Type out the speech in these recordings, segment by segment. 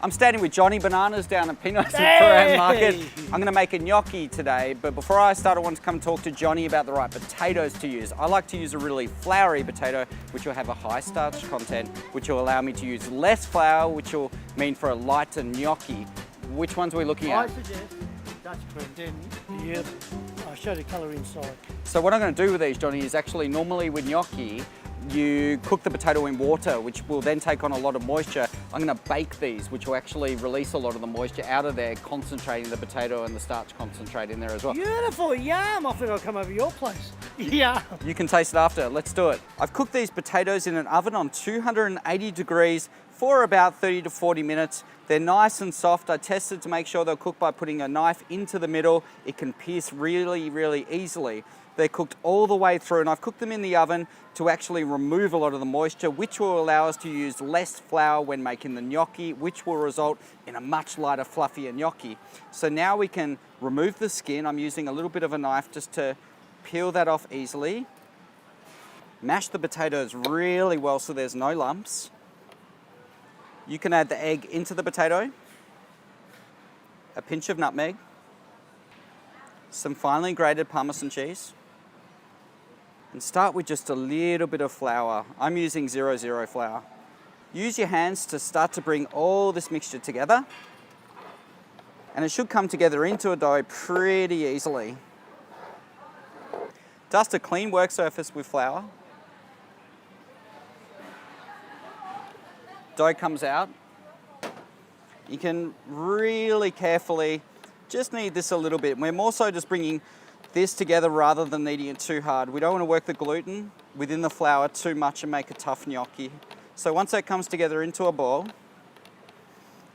I'm standing with Johnny Bananas down at Pino's Hey! Market. I'm going to make a gnocchi today, but before I start, I want to come talk to Johnny about the right potatoes to use. I like to use a really floury potato, which will have a high starch content, which will allow me to use less flour, which will mean for a lighter gnocchi. Which ones are we looking at? I suggest Dutch cream, then the I'll show the colour inside. So what I'm going to do with these, Johnny, is actually normally with gnocchi, you cook the potato in water, which will then take on a lot of moisture. I'm going to bake these, which will actually release a lot of the moisture out of there, concentrating the potato and the starch concentrate in there as well. Beautiful, yum! I think I'll come over your place. Yeah. You can taste it after, let's do it. I've cooked these potatoes in an oven on 280 degrees for about 30 to 40 minutes. They're nice and soft. I tested to make sure they're cooked by putting a knife into the middle. It can pierce really, really easily. They're cooked all the way through, and I've cooked them in the oven to actually remove a lot of the moisture, which will allow us to use less flour when making the gnocchi, which will result in a much lighter, fluffier gnocchi. So now we can remove the skin. I'm using a little bit of a knife just to peel that off easily. Mash the potatoes really well so there's no lumps. You can add the egg into the potato, a pinch of nutmeg, some finely grated Parmesan cheese, and start with just a little bit of flour. I'm using 00 flour. Use your hands to start to bring all this mixture together, and it should come together into a dough pretty easily. Dust a clean work surface with flour. Dough comes out. You can really carefully just knead this a little bit. We're more so just bringing this together rather than kneading it too hard. We don't want to work the gluten within the flour too much and make a tough gnocchi. So once that comes together into a ball,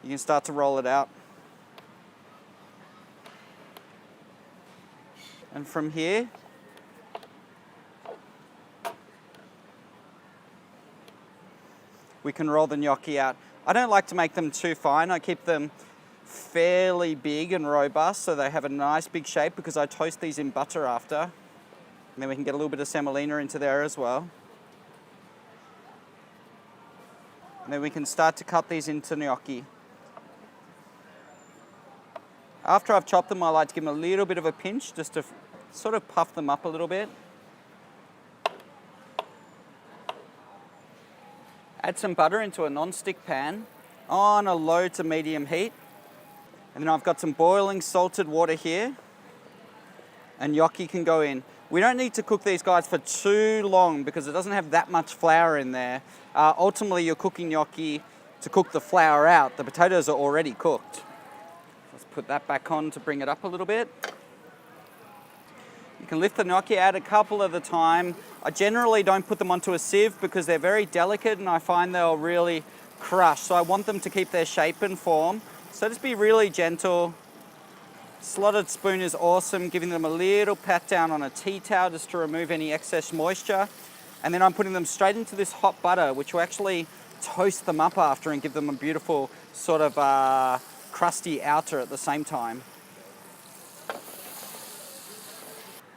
you can start to roll it out. And from here, we can roll the gnocchi out. I don't like to make them too fine. I keep them fairly big and robust so they have a nice big shape because I toast these in butter after. And then we can get a little bit of semolina into there as well. And then we can start to cut these into gnocchi. After I've chopped them, I like to give them a little bit of a pinch just to sort of puff them up a little bit. Add some butter into a non-stick pan on a low to medium heat. And then I've got some boiling salted water here, and gnocchi can go in. We don't need to cook these guys for too long because it doesn't have that much flour in there. Ultimately, you're cooking gnocchi to cook the flour out. The potatoes are already cooked. Let's put that back on to bring it up a little bit. You can lift the gnocchi out a couple at a time. I generally don't put them onto a sieve because they're very delicate and I find they'll really crush. So I want them to keep their shape and form. So just be really gentle. Slotted spoon is awesome, giving them a little pat down on a tea towel just to remove any excess moisture. And then I'm putting them straight into this hot butter, which will actually toast them up after and give them a beautiful sort of crusty outer at the same time.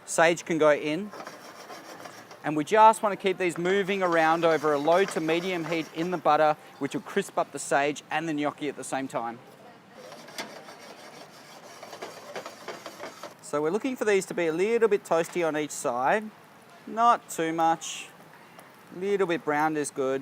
Sage can go in. And we just want to keep these moving around over a low to medium heat in the butter, which will crisp up the sage and the gnocchi at the same time. So we're looking for these to be a little bit toasty on each side, not too much. A little bit browned is good.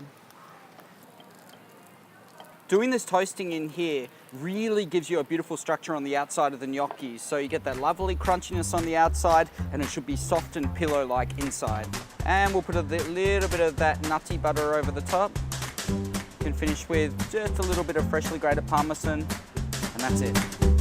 Doing this toasting in here really gives you a beautiful structure on the outside of the gnocchi. So you get that lovely crunchiness on the outside and it should be soft and pillow-like inside. And we'll put a little bit of that nutty butter over the top. You can finish with just a little bit of freshly grated Parmesan, and that's it.